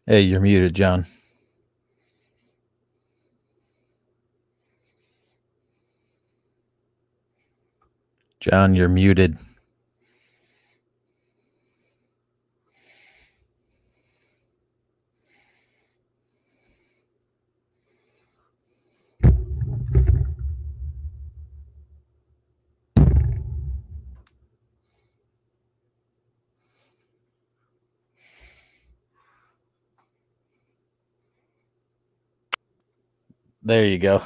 Hey, you're muted, John. John, you're muted. There you go.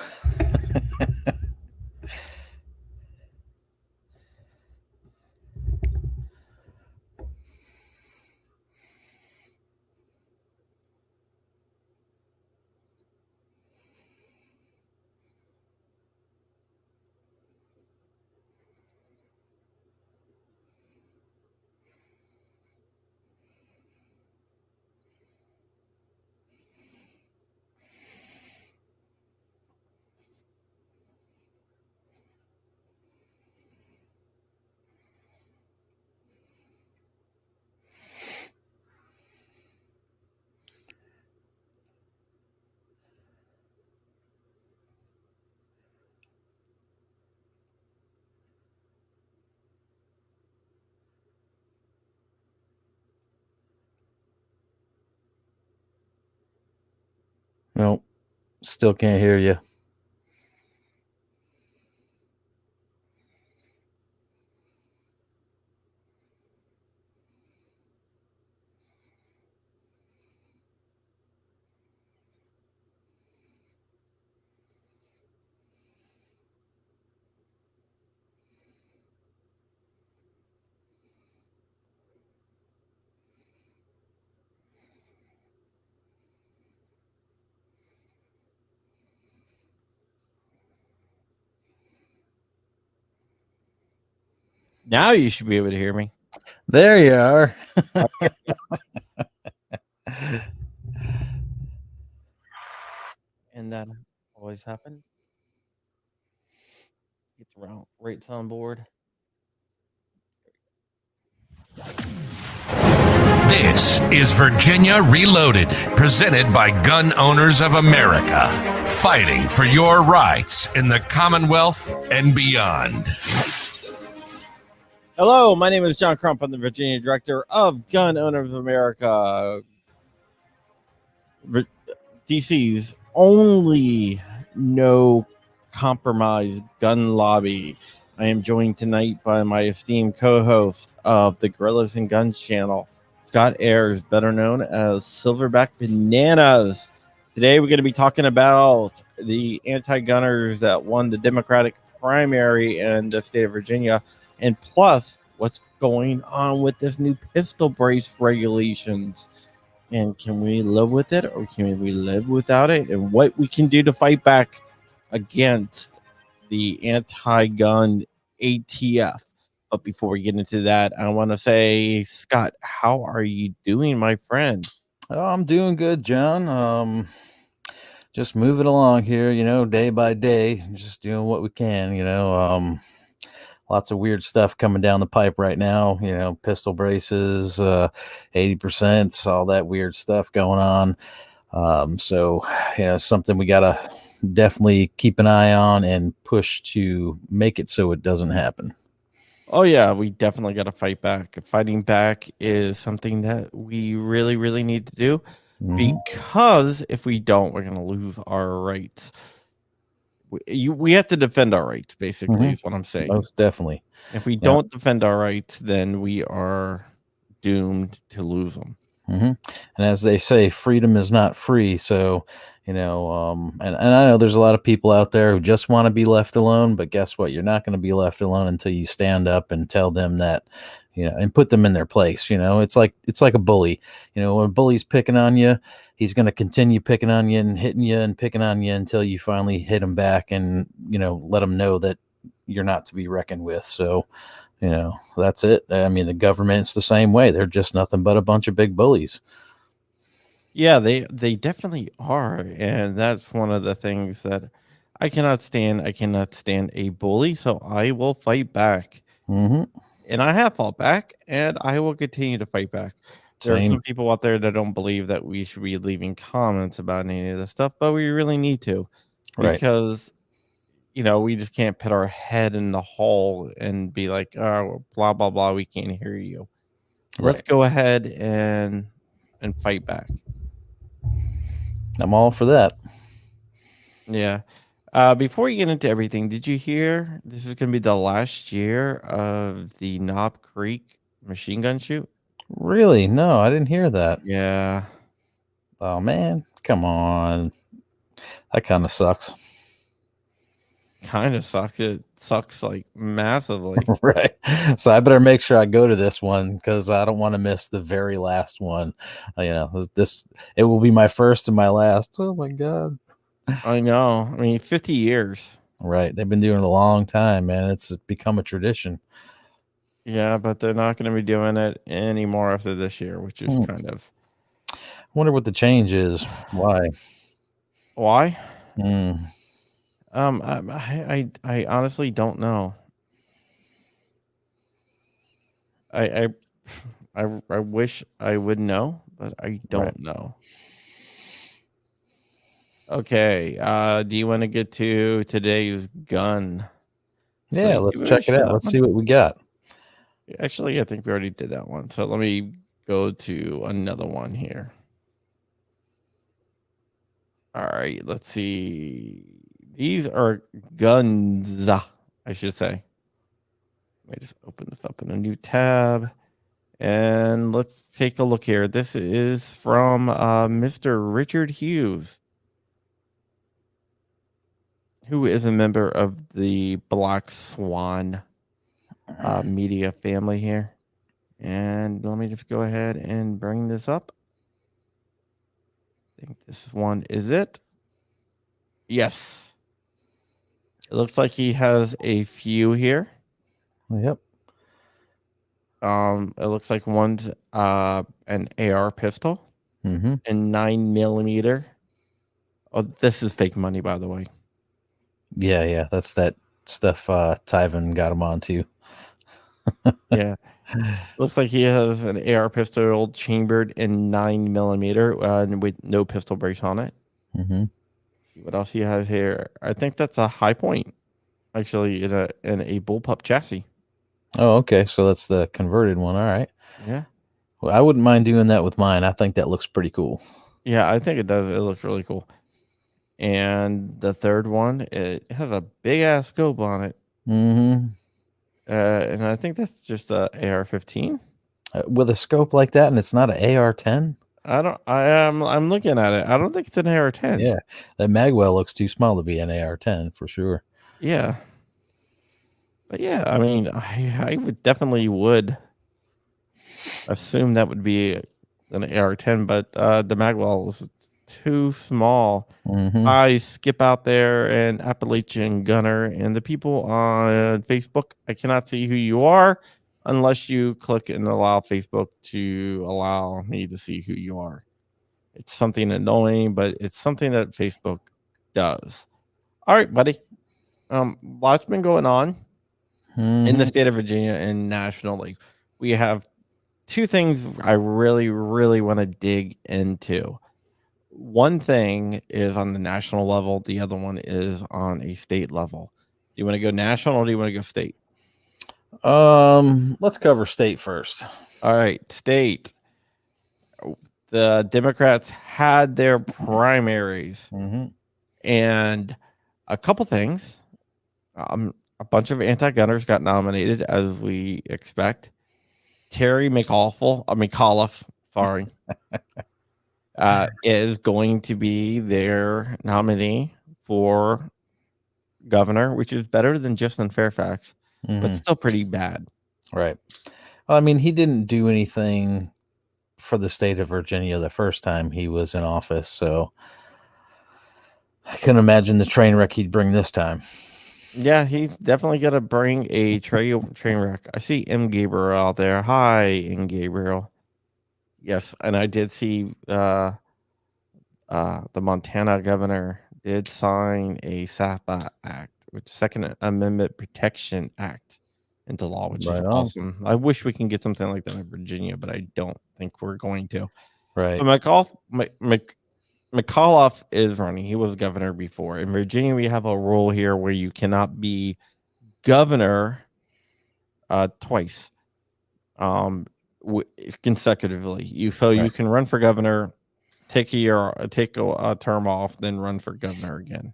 Nope. Still can't hear you. Now you should be able to hear me. There you are. And that always happens. Get the rates on board. This is Virginia Reloaded, presented by Gun Owners of America, fighting for your rights in the Commonwealth and beyond. Hello, my name is John Crump. I'm the Virginia Director of Gun Owners of America, DC's only no compromise gun lobby. I am joined tonight by my esteemed co-host of the Gorillas and Guns channel, Scott Ayers, better known as Silverback Bananas. Today we're going to be talking about the anti-gunners that won the Democratic primary in the state of Virginia, and plus what's going on with this new pistol brace regulations. And can we live with it, or can we live without it? And what we can do to fight back against the anti-gun ATF. But before we get into that, I want to say, Scott, how are you doing, my friend? Oh, I'm doing good, John. Just moving along here, day by day, just doing what we can, lots of weird stuff coming down the pipe right now, pistol braces, 80%, all that weird stuff going on. So, something we got to definitely keep an eye on and push to make it so it doesn't happen. Oh, yeah, we definitely got to fight back. Fighting back is something that we really, really need to do, because if we don't, we're going to lose our rights. We have to defend our rights, basically, is what I'm saying. Most definitely. If we don't defend our rights, then we are doomed to lose them. And as they say, freedom is not free. So, and I know there's a lot of people out there who just want to be left alone, but guess what? You're not going to be left alone until you stand up and tell them that, and put them in their place. It's like a bully. When a bully's picking on you, he's going to continue picking on you and hitting you and picking on you until you finally hit him back and, let him know that you're not to be reckoned with. So, that's it. I mean, the government's the same way. They're just nothing but a bunch of big bullies. Yeah, they definitely are, and that's one of the things that I cannot stand. I cannot stand a bully, so I will fight back. Mm-hmm. And I have fought back, and I will continue to fight back. There are Same. some people out there that don't believe that we should be leaving comments about any of this stuff, but we really need to, Right. because we just can't put our head in the hole and be like, oh, blah blah blah, we can't hear you. Let's Right. go ahead and fight back. I'm all for that. Yeah. Before you get into everything, did you hear this is going to be the last year of the Knob Creek machine gun shoot? Really? No, I didn't hear that. Yeah. Oh man, come on. That kind of sucks. Kind of sucks. It sucks like massively. Right. So I better make sure I go to this one because I don't want to miss the very last one. This it will be my first and my last. Oh my god. I know. I mean, 50 years. Right. They've been doing it a long time, man. It's become a tradition. Yeah, but they're not going to be doing it anymore after this year, which is kind of. I wonder what the change is. Why? Why? Mm. I honestly don't know. I wish I would know, but I don't know. Okay. Do you want to get to today's gun? Yeah, So let's check it out. Let's see what we got. Actually, I think we already did that one. So let me go to another one here. All right, let's see. These are guns, I should say. Let me just open this up in a new tab. And let's take a look here. This is from Mr. Richard Hughes, who is a member of the Black Swan media family here. And let me just go ahead and bring this up. I think this one is it. Yes. It looks like he has a few here. Yep. It looks like one's an AR pistol Mm-hmm. and 9mm. Oh, this is fake money, by the way. Yeah. That's that stuff Tyven got him onto. Yeah. Looks like he has an AR pistol chambered in 9mm with no pistol brace on it. Mm-hmm. See what else he has here. I think that's a high point, actually, in a bullpup chassis. Oh, okay. So that's the converted one. All right. Yeah. Well, I wouldn't mind doing that with mine. I think that looks pretty cool. Yeah, I think it does. It looks really cool. And the third one, it has a big ass scope on it. Mm-hmm. And I think that's just a AR-15. With a scope like that, and it's not an AR-10. I'm looking at it. I don't think it's an AR-10. Yeah, that magwell looks too small to be an AR-10 for sure. Yeah. But yeah, I mean, I would definitely assume that would be an AR-10, but the magwell is too small. Mm-hmm. I skip out there and Appalachian Gunner and the people on Facebook. I cannot see who you are unless you click and allow Facebook to allow me to see who you are. It's something annoying, but it's something that Facebook does. All right, buddy. Lots been going on in the state of Virginia and nationally. We have two things I really, really want to dig into. One thing is on the national level. The other one is on a state level. Do you want to go national or do you want to go state? Let's cover state first. All right, state. The Democrats had their primaries, and a couple things. A bunch of anti-gunners got nominated, as we expect. Terry McAuliffe, sorry, is going to be their nominee for governor, which is better than Justin Fairfax, but still pretty bad. Right. Well, I mean, he didn't do anything for the state of Virginia the first time he was in office, so I couldn't imagine the train wreck he'd bring this time. Yeah, he's definitely going to bring a train wreck. I see M. Gabriel out there. Hi, M. Gabriel. Yes, and I did see the Montana governor did sign a SAPA Act, which Second Amendment Protection Act, into law, which is awesome. I wish we can get something like that in Virginia, but I don't think we're going to. Right. So McAuliffe is running. He was governor before. In Virginia, we have a rule here where you cannot be governor twice consecutively. You can run for governor, take a term off, then run for governor again.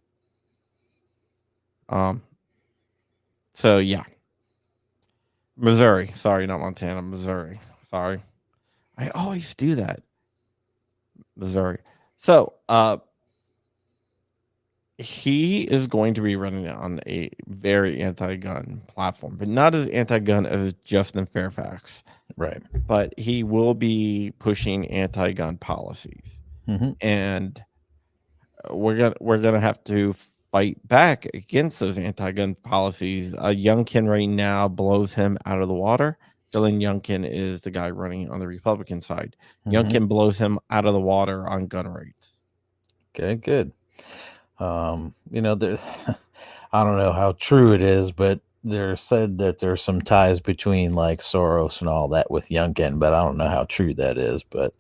So yeah. Missouri. Sorry, not Montana. Missouri. Sorry. I always do that. Missouri. So he is going to be running on a very anti-gun platform, but not as anti-gun as Justin Fairfax. Right. But he will be pushing anti-gun policies. And we're gonna have to fight back against those anti-gun policies. Youngkin right now blows him out of the water. Dylan Youngkin is the guy running on the Republican side. Youngkin blows him out of the water on gun rights. Okay, good. There, I don't know how true it is, but they're said that there's some ties between like Soros and all that with Youngkin, but I don't know how true that is. But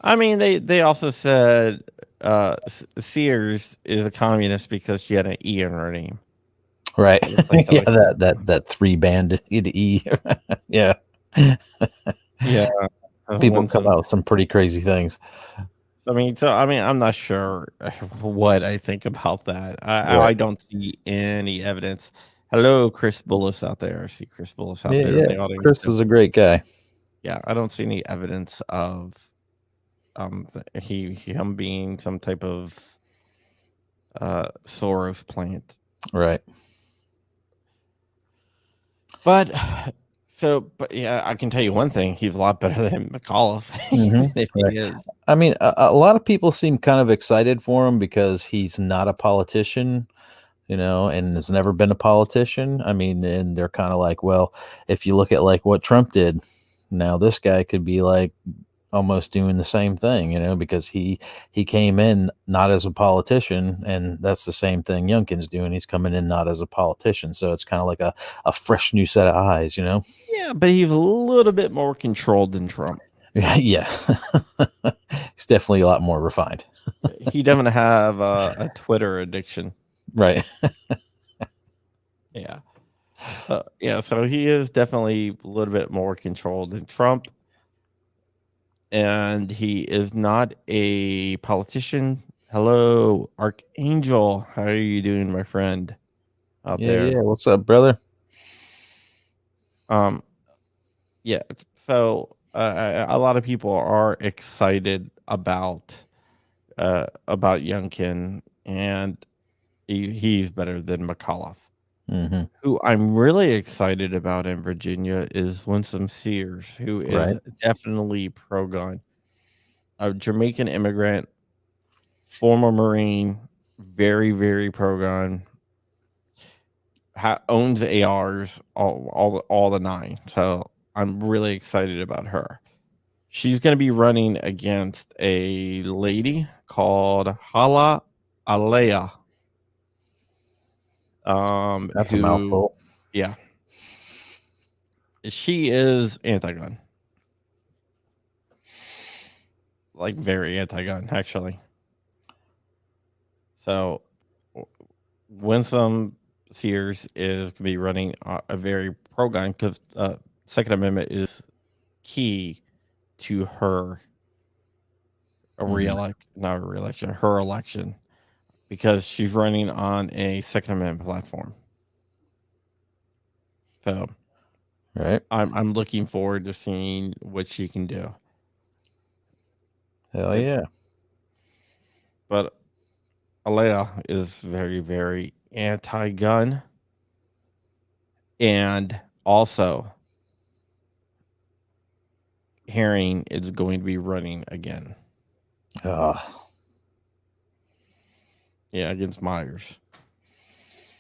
I mean, they also said Sears is a communist because she had an E in her name. Right. Yeah, that three-banded E. Yeah. Yeah. People come out with some pretty crazy things. I mean, I'm not sure what I think about that. I don't see any evidence. Hello, Chris Bullis out there. I see Chris Bullis out there in the audience. Chris is a great guy. Yeah, I don't see any evidence of him being some type of Soros plant. Right. But yeah, I can tell you one thing: he's a lot better than McAuliffe. If he is. I mean, a lot of people seem kind of excited for him because he's not a politician, and has never been a politician. I mean, and they're kind of like, well, if you look at like what Trump did, now this guy could be like almost doing the same thing, because he came in not as a politician, and that's the same thing Youngkin's doing. He's coming in not as a politician, so it's kind of like a fresh new set of eyes, Yeah, but he's a little bit more controlled than Trump. Yeah. He's definitely a lot more refined. He doesn't have a Twitter addiction. Right. Yeah. Yeah, so he is definitely a little bit more controlled than Trump. And he is not a politician. Hello, Archangel. How are you doing, my friend? Out there. Yeah. What's up, brother? Yeah. So a lot of people are excited about Youngkin, and he's better than McAuliffe. Who I'm really excited about in Virginia is Winsome Sears, who is definitely pro-gun. A Jamaican immigrant, former Marine, very, very pro-gun. Owns ARs, all the nine. So I'm really excited about her. She's going to be running against a lady called Hala Alea. That's a mouthful. Yeah. She is anti-gun. Like very anti-gun, actually. So Winsome Sears is going to be running a very pro-gun because Second Amendment is key to her her election, because she's running on a Second Amendment platform. So Right. I'm looking forward to seeing what she can do. Hell yeah. But Alea is very, very anti-gun, and also Herring is going to be running again. Yeah, against Myers.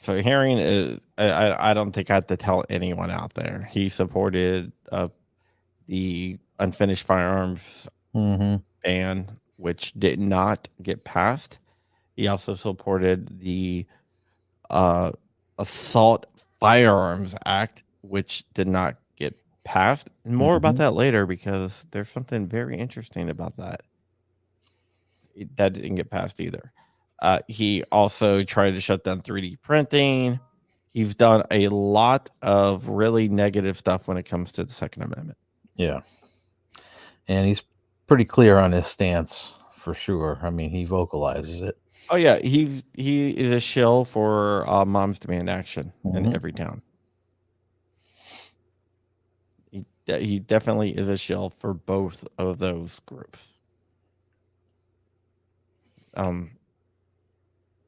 So Herring is. I don't think I have to tell anyone out there. He supported the unfinished firearms ban, which did not get passed. He also supported the Assault Firearms Act, which did not get passed. And more about that later, because there's something very interesting about that. That didn't get passed either. He also tried to shut down 3D printing. He's done a lot of really negative stuff when it comes to the Second Amendment. Yeah. And he's pretty clear on his stance for sure. I mean, he vocalizes it. Oh yeah, he is a shill for Moms Demand Action in every town. He definitely is a shill for both of those groups.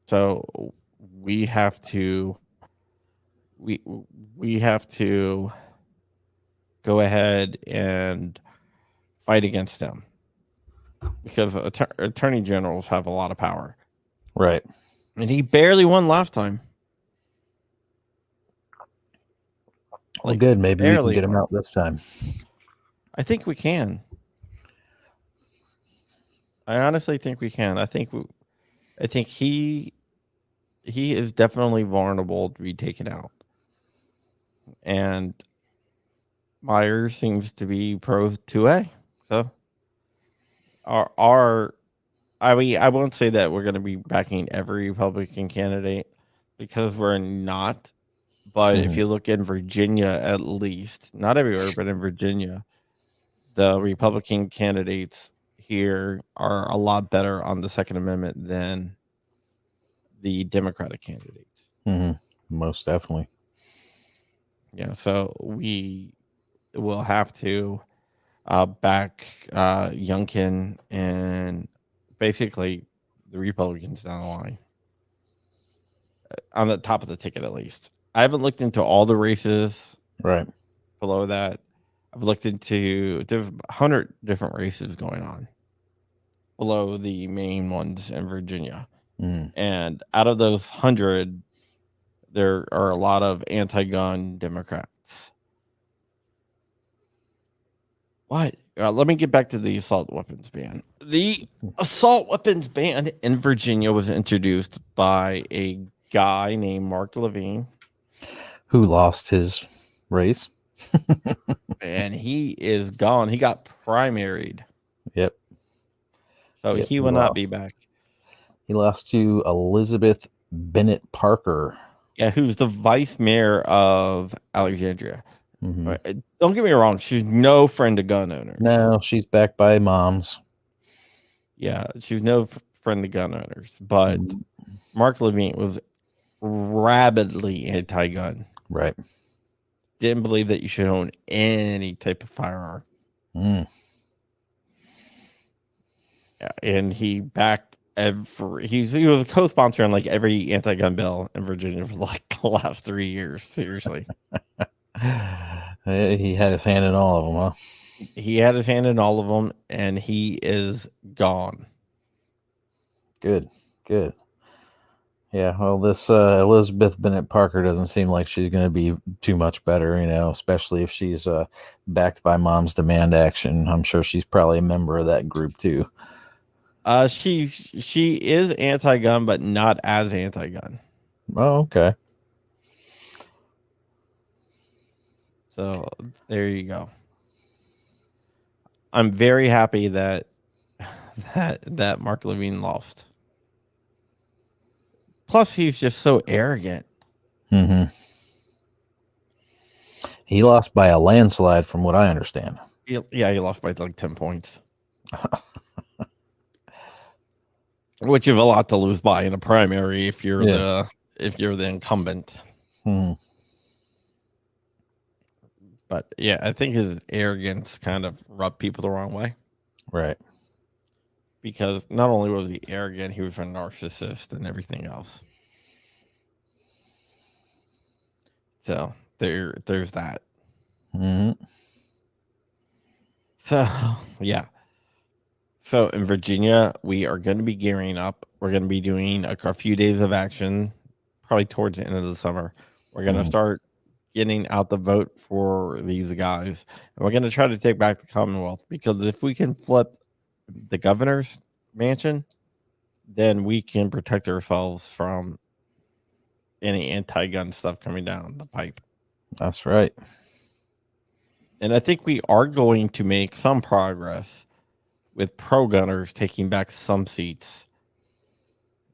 So we have to go ahead and fight against them, because attorney generals have a lot of power. Right. And he barely won last time. Well, good. Maybe we can get him out this time. I think we can. I honestly think we can. I think he is definitely vulnerable to be taken out. And Myers seems to be pro 2A. So I mean, I won't say that we're going to be backing every Republican candidate, because we're not. But if you look in Virginia, at least, not everywhere, but in Virginia, the Republican candidates here are a lot better on the Second Amendment than the Democratic candidates. Most definitely. Yeah, so we will have to back Youngkin and basically the Republicans down the line, on the top of the ticket at least. I haven't looked into all the races right below that. I've looked into 100 different races going on below the main ones in Virginia. And out of those 100, there are a lot of anti-gun Democrats. What? Let me get back to the assault weapons ban. The assault weapons ban in Virginia was introduced by a guy named Mark Levine, who lost his race. And he is gone. He got primaried. Yep. So he will not be back. He lost to Elizabeth Bennett Parker. Yeah, who's the vice mayor of Alexandria. Don't get me wrong, she's no friend to gun owners. No, she's backed by moms. Yeah, she's no friend to gun owners. But Mark Levine was rabidly anti-gun. Right. Didn't believe that you should own any type of firearm. Yeah, and he backed he was a co-sponsor on like every anti-gun bill in Virginia for like the last 3 years. Seriously. He had his hand in all of them, huh? He had his hand in all of them, and he is gone. Good. Yeah, well, this Elizabeth Bennett Parker doesn't seem like she's going to be too much better, especially if she's backed by Moms Demand Action. I'm sure she's probably a member of that group too. She is anti-gun, but not as anti-gun. Oh, okay. So there you go. I'm very happy that Mark Levine lost. Plus, he's just so arrogant. He lost by a landslide, from what I understand. He lost by like 10 points. Which you have a lot to lose by in a primary if you're the incumbent. But yeah, I think his arrogance kind of rubbed people the wrong way, Right. because not only was he arrogant, he was a narcissist and everything else. So there's that. Hmm. So yeah. So in Virginia, we are going to be gearing up. We're going to be doing a few days of action, probably towards the end of the summer. We're going to start getting out the vote for these guys, and we're going to try to take back the Commonwealth, because if we can flip the governor's mansion, then we can protect ourselves from any anti-gun stuff coming down the pipe. That's right. And I think we are going to make some progress with pro-gunners taking back some seats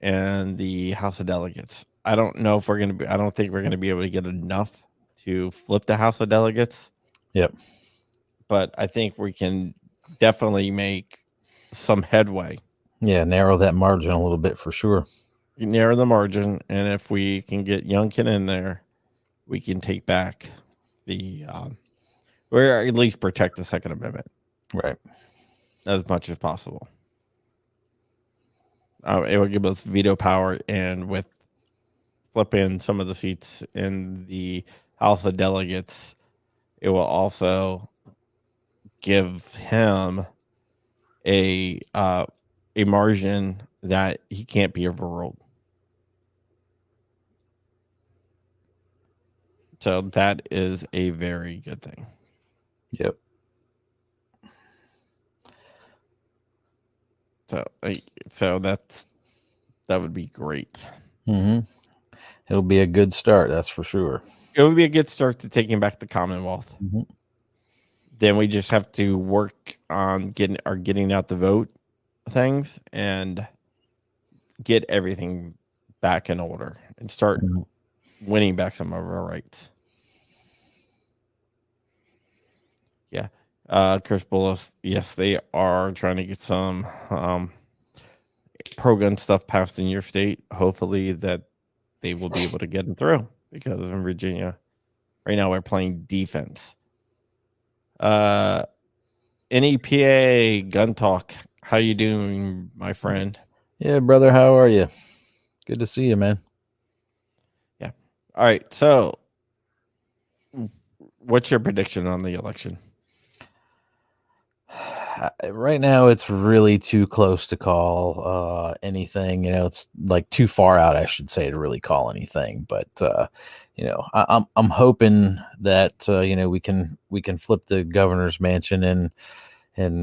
and the House of Delegates. I don't know if we're going to be, I don't think we're going to be able to get enough to flip the House of Delegates. Yep. But I think we can definitely make some headway. Yeah, narrow that margin a little bit for sure. Narrow the margin, and if we can get Youngkin in there, we can take back the, or at least protect the Second Amendment. Right. As much as possible. It will give us veto power, and with flipping some of the seats in the House of Delegates, it will also give him a margin that he can't be overruled. So that is a very good thing. Yep. So that would be great. Mm-hmm. It'll be a good start, that's for sure. It would be a good start to taking back the Commonwealth. Mm-hmm. Then we just have to work on getting out the vote things and get everything back in order and start winning back some of our rights. Yeah. Chris Bullis, yes, they are trying to get some pro-gun stuff passed in your state. Hopefully that they will be able to get them through, because in Virginia right now we're playing defense. NEPA Gun Talk, how you doing, my friend? Yeah, brother, how are you? Good to see you, man. Yeah. All right, so what's your prediction on the election? Right now, it's really too close to call anything. It's like too far out, I should say, to really call anything. But I'm hoping that we can flip the governor's mansion and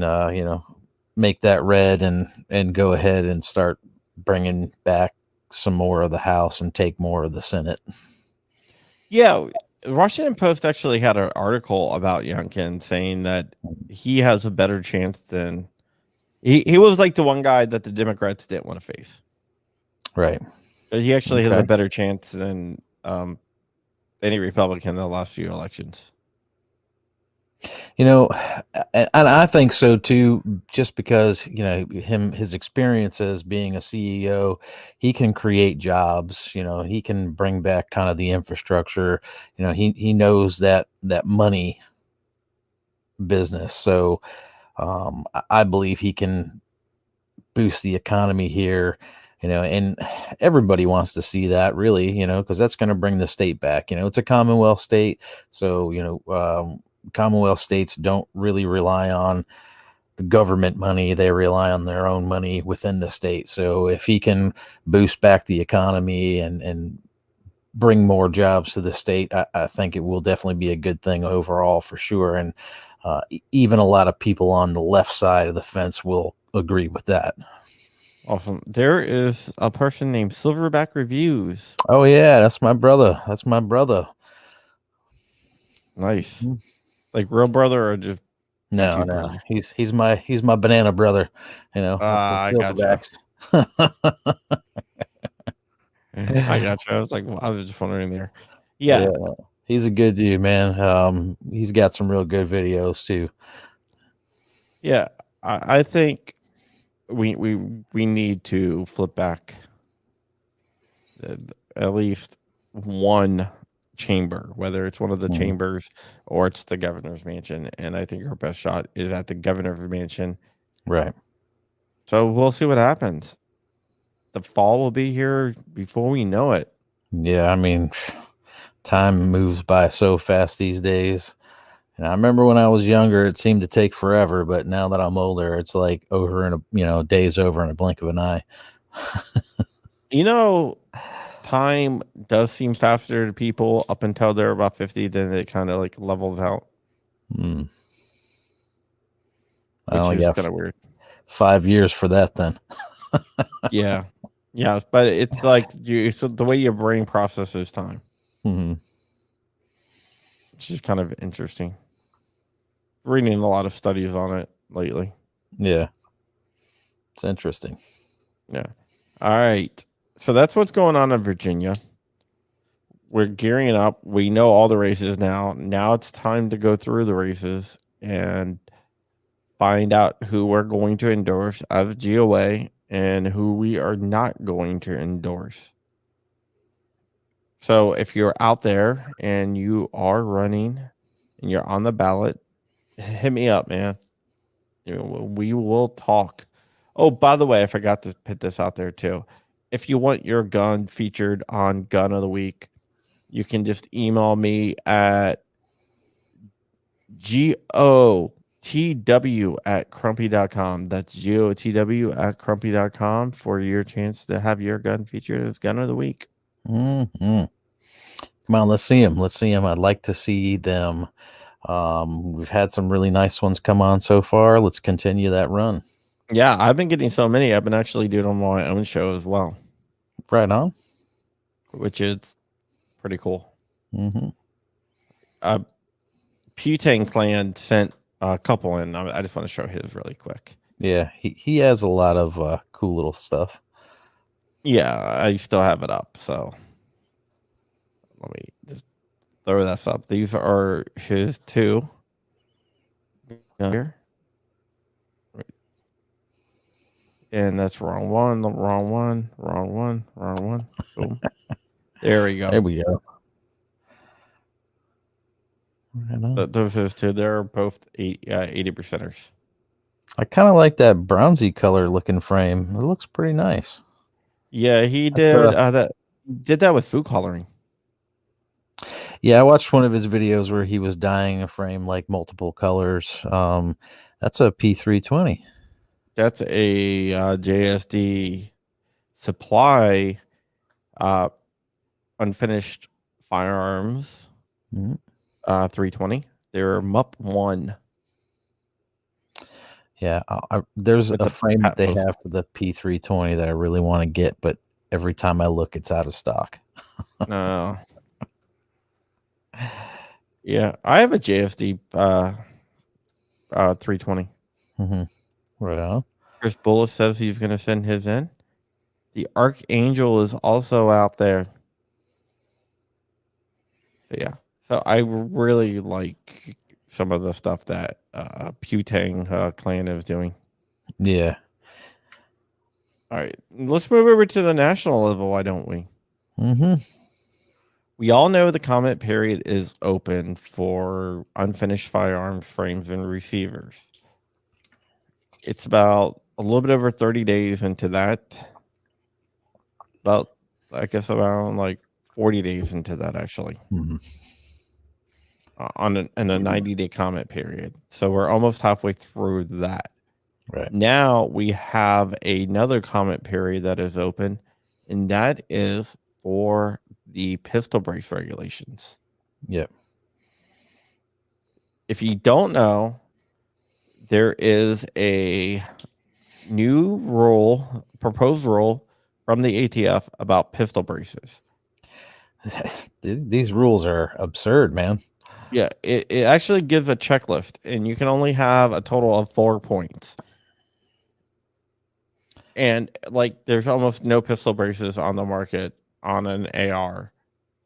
make that red and go ahead and start bringing back some more of the House and take more of the Senate. Yeah. Washington Post actually had an article about Youngkin saying that he has a better chance than he was like the one guy that the Democrats didn't want to face. Right. But he actually has a better chance than any Republican in the last few elections. And I think so too, just because, his experience as being a CEO, he can create jobs, he can bring back kind of the infrastructure, he knows that money business. So I believe he can boost the economy here, and everybody wants to see that, really, because that's going to bring the state back. It's a Commonwealth state. So, Commonwealth states don't really rely on the government money. They rely on their own money within the state. So if he can boost back the economy and bring more jobs to the state, I think it will definitely be a good thing overall for sure. And even a lot of people on the left side of the fence will agree with that. Awesome. There is a person named Silverback Reviews. Oh yeah, that's my brother. Nice. Like real brother, or just no. He's my banana brother. I gotcha. I gotcha. I was like, well, I was just wondering there. Yeah. He's a good dude, man. He's got some real good videos too. Yeah, I think we need to flip back at least one chamber, whether it's one of the Mhm. chambers or it's the governor's mansion. And I think her best shot is at the governor's mansion. Right. So we'll see what happens. The fall will be here before we know it. Yeah, I mean, time moves by so fast these days. And I remember when I was younger, it seemed to take forever, but now that I'm older, it's like over in a days over in a blink of an eye. You know, time does seem faster to people up until they're about 50, then it kind of like levels out, Hmm. I which only is got kind of weird. 5 years for that then. Yeah. Yeah. But it's like so the way your brain processes time, Mhm. which is kind of interesting. Reading a lot of studies on it lately. Yeah. It's interesting. Yeah. All right. So that's what's going on in Virginia. We're gearing up. We know all the races now. Now it's time to go through the races and find out who we're going to endorse out of GOA and who we are not going to endorse. So if you're out there and you are running and you're on the ballot, hit me up, man. We will talk. Oh, by the way, I forgot to put this out there too. If you want your gun featured on Gun of the Week, you can just email me at GOTW@crumpy.com. That's GOTW@crumpy.com for your chance to have your gun featured as Gun of the Week. Mhm. Come on, let's see them. Let's see them. I'd like to see them. We've had some really nice ones come on so far. Let's continue that run. Yeah, I've been getting so many. I've been actually doing them on my own show as well, Right on. which is pretty cool. Hmm. Putang Clan sent a couple in. I just want to show his really quick. Yeah, he has a lot of cool little stuff. Yeah, I still have it up. So let me just throw this up. These are his two. Here. And that's wrong one, wrong one, wrong one, wrong one. Boom. There we go. There we go. Right on. Those are his two. They're both 80%ers. I kind of like that bronzy color looking frame. It looks pretty nice. Yeah, he That's, did that with food coloring. Yeah, I watched one of his videos where he was dyeing a frame like multiple colors. That's a P320. That's a JSD supply unfinished firearms Mhm. 320. They're MUP 1. Yeah, there's With a the frame that they petals. have for the P320 that I really want to get, but every time I look, it's out of stock. No. Yeah, I have a JSD 320. Hmm. Right on. Chris Bullis says he's going to send his in. The Archangel is also out there. So yeah. So I really like some of the stuff that Putang clan is doing. Yeah. All right, let's move over to the national level. Why don't we? Hmm. We all know the comment period is open for unfinished firearms frames and receivers. It's about a little bit over 30 days into that. About, I guess, around like 40 days into that, actually. Hmm. In a 90-day comment period. So we're almost halfway through that. Right. Now we have another comment period that is open, and that is for the pistol brace regulations. Yep. If you don't know, there is a new rule, proposed rule from the ATF about pistol braces. These rules are absurd, man. Yeah, it actually gives a checklist, and you can only have a total of 4 points. And like, there's almost no pistol braces on the market on an AR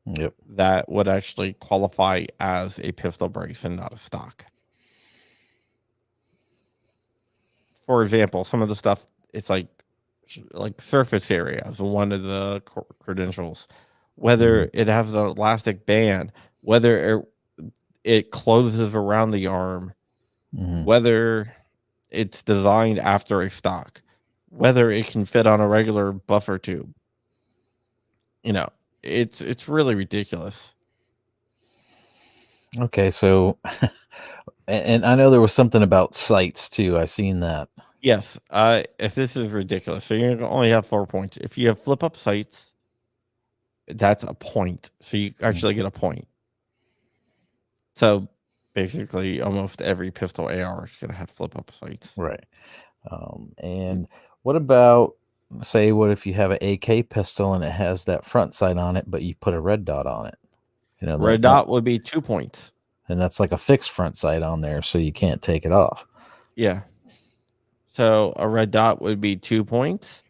Yep. that would actually qualify as a pistol brace and not a stock. For example, some of the stuff, it's like surface area is one of the credentials. whether it has an elastic band, whether it closes around the arm, whether it's designed after a stock, whether it can fit on a regular buffer tube. It's really ridiculous. Okay, so and I know there was something about sights too. I seen that. Yes, if this is ridiculous. So you're gonna only have 4 points. If you have flip up sights, that's a point. So you actually get a point. So basically, almost every pistol AR is gonna have flip up sights. Right. And what about, say, what if you have an AK pistol and it has that front sight on it, but you put a red dot on it? Red dot would be 2 points. And that's like a fixed front sight on there, so you can't take it off. Yeah. So a red dot would be 2 points.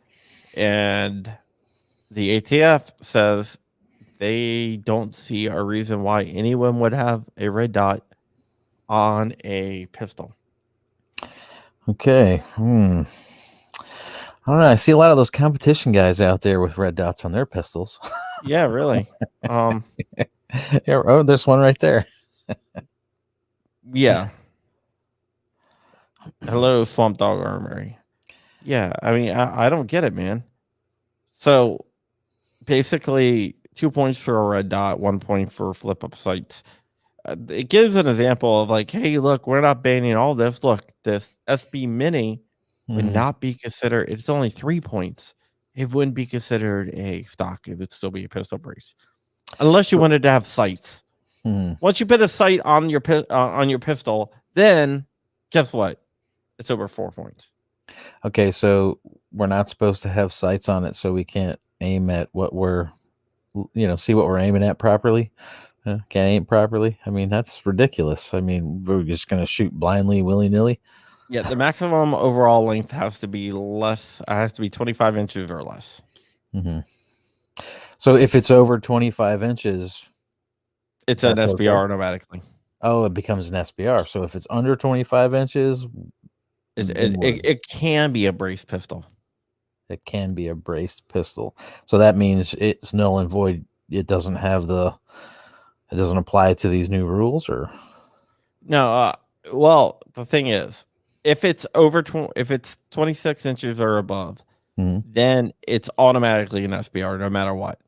And the ATF says they don't see a reason why anyone would have a red dot on a pistol. Okay. I don't know. I see a lot of those competition guys out there with red dots on their pistols. Yeah, really. Yeah, oh, there's one right there. Yeah. Hello, Swamp Dog Armory. Yeah, I mean, I don't get it, man. So basically, 2 points for a red dot, 1 point for flip up sights. It gives an example of like, hey, look, we're not banning all this. Look, this SB Mini would not be considered. It's only 3 points. It wouldn't be considered a stock. It would still be a pistol brace, unless you wanted to have sights. Once you put a sight on your pistol, then guess what? It's over 4 points. Okay, so we're not supposed to have sights on it, so we can't aim at what we're, see what we're aiming at properly. Can't aim properly. I mean, that's ridiculous. I mean, we're just going to shoot blindly, willy nilly. Yeah, the maximum overall length has to be less. It has to be 25 inches or less. So if it's over 25 inches, it's an SBR automatically. Oh, it becomes an SBR. So if it's under 25 inches, it can be a braced pistol. It can be a braced pistol. So that means it's null and void. It doesn't apply to these new rules, or no. Well, the thing is, if it's over if it's 26 inches or above, then it's automatically an SBR no matter what.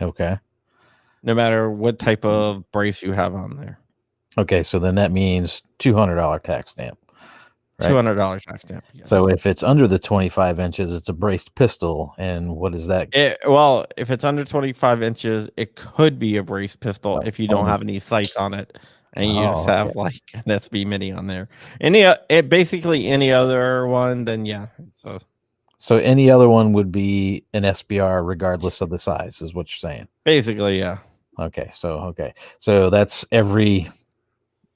Okay. No matter what type of brace you have on there. Okay, so then that means $200 tax stamp. Right? $200 tax stamp. Yes. So if it's under the 25 inches, it's a braced pistol. And what is that? Well, if it's under 25 inches, it could be a braced pistol if you don't have any sights on it. And you just have like an SB Mini on there. Basically any other one, then yeah. So any other one would be an SBR regardless of the size, is what you're saying. Basically, yeah. Okay, so that's every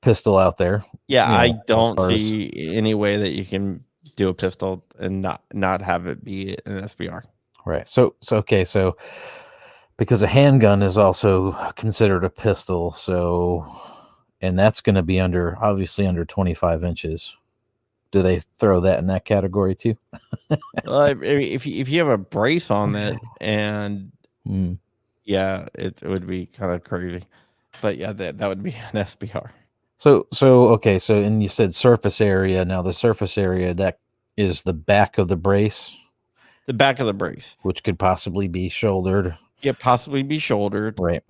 pistol out there. Yeah, I don't see any way that you can do a pistol and not have it be an SBR. Right. So because a handgun is also considered a pistol, and that's going to be obviously under 25 inches. Do they throw that in that category too? Well, if you have a brace on it, and yeah, it would be kind of crazy. But yeah, that would be an SBR. So and you said surface area. Now the surface area, that is the back of the brace. The back of the brace, which could possibly be shouldered. Yeah, possibly be shouldered. Right.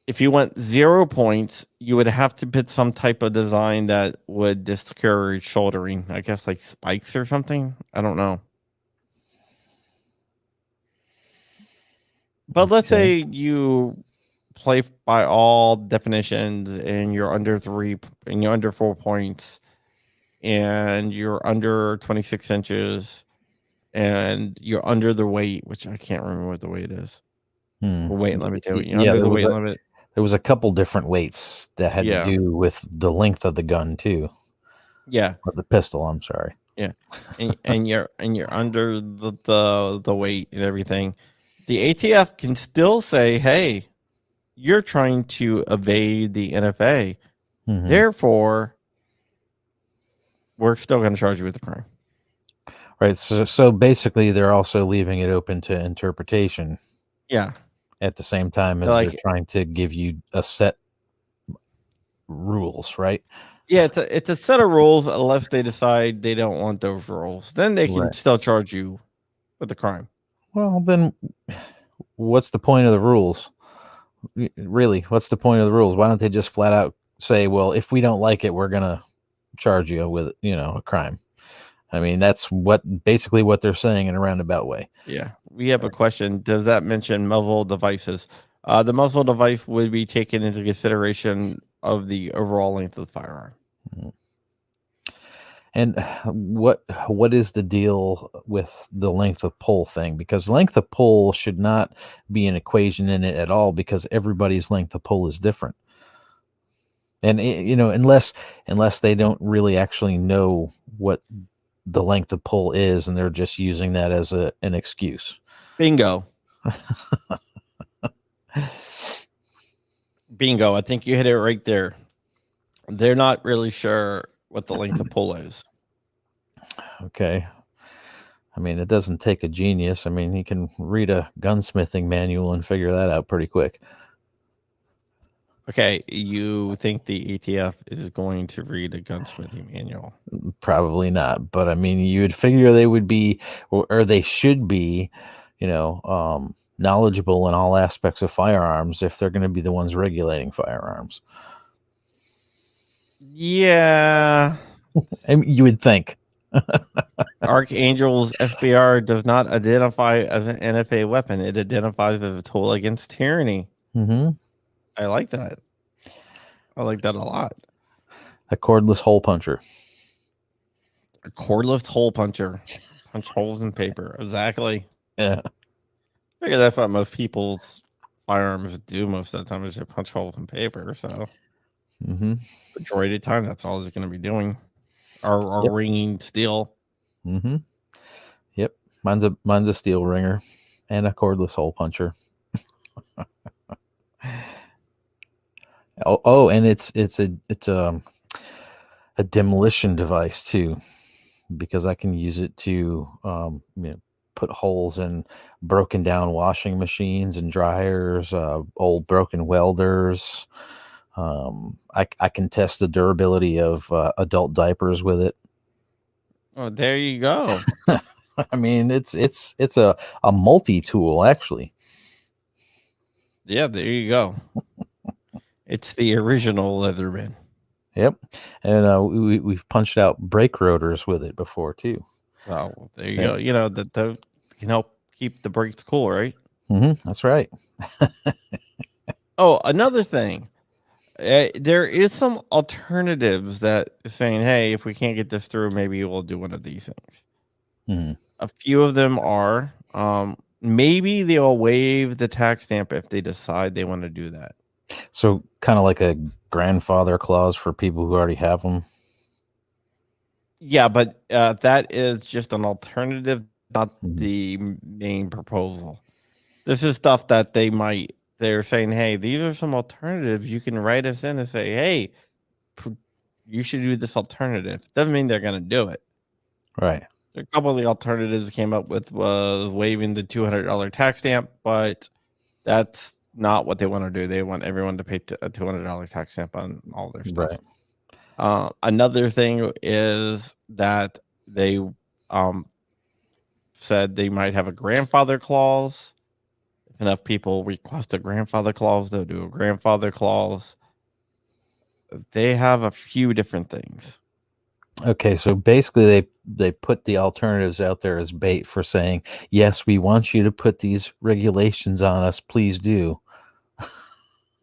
If you want 0 points, you would have to put some type of design that would discourage shouldering. I guess like spikes or something. I don't know. But let's say you play by all definitions and you're under 4 points and you're under 26 inches and you're under the weight, which I can't remember what the weight is. Weight limit. Under the weight limit. There was a couple different weights that had to do with the length of the gun too. Yeah. Or the pistol, I'm sorry. Yeah. and you're under the weight and everything. The ATF can still say, hey, you're trying to evade the NFA. Therefore, we're still going to charge you with the crime. Right. So basically, they're also leaving it open to interpretation. Yeah. at the same time as Like- they're trying to give you a set rules, right? Yeah, it's a set of rules unless they decide they don't want those rules. Then they can Right. still charge you with the crime. Well, then what's the point of the rules? Really, what's the point of the rules? Why don't they just flat out say, well, if we don't like it, we're going to charge you with, a crime? I mean, that's basically what they're saying in a roundabout way. Yeah. We have a question. Does that mention muzzle devices? The muzzle device would be taken into consideration of the overall length of the firearm. And what is the deal with the length of pull thing? Because length of pull should not be an equation in it at all, because everybody's length of pull is different. And unless they don't really actually know what the length of pull is, and they're just using that as an excuse. Bingo. Bingo. I think you hit it right there. They're not really sure what the length of pull is. Okay. I mean, it doesn't take a genius. I mean, he can read a gunsmithing manual and figure that out pretty quick. Okay, you think the ATF is going to read a gunsmithing manual? Probably not, but I mean, you would figure they would be, or they should be, knowledgeable in all aspects of firearms if they're going to be the ones regulating firearms. Yeah. I mean, you would think. Archangel's SBR does not identify as an NFA weapon. It identifies as a tool against tyranny. Mm-hmm. I like that. I like that a lot. A cordless hole puncher. A cordless hole puncher. Punch holes in paper. Exactly. Yeah. I figure that's what most people's firearms do most of the time, is to punch holes in paper. So majority of the time, that's all it's going to be doing. Or Yep. ringing steel. Mm-hmm. Yep. Mine's a steel ringer and a cordless hole puncher. Oh, and it's a demolition device too, because I can use it to put holes in broken down washing machines and dryers, old broken welders. I can test the durability of adult diapers with it. Oh, there you go. I mean, it's a multi-tool, actually. Yeah, there you go. It's the original Leatherman. Yep, and we've punched out brake rotors with it before too. Oh, there you go. You know that can help keep the brakes cool, right? That's right. Oh, another thing. There is some alternatives that are saying, hey, if we can't get this through, maybe we'll do one of these things. A few of them are maybe they'll waive the tax stamp if they decide they want to do that. So kind of like a grandfather clause for people who already have them. Yeah, but that is just an alternative, not the main proposal. This is stuff that they're saying, hey, these are some alternatives. You can write us in and say, hey, you should do this alternative. Doesn't mean they're going to do it. Right. A couple of the alternatives came up with was waiving the $200 tax stamp, but that's not what they want to do. They want everyone to pay a $200 tax stamp on all their stuff. Right. Another thing is that they said they might have a grandfather clause. If enough people request a grandfather clause, they'll do a grandfather clause. They have a few different things. Okay, so basically they put the alternatives out there as bait for saying, yes, we want you to put these regulations on us, please do.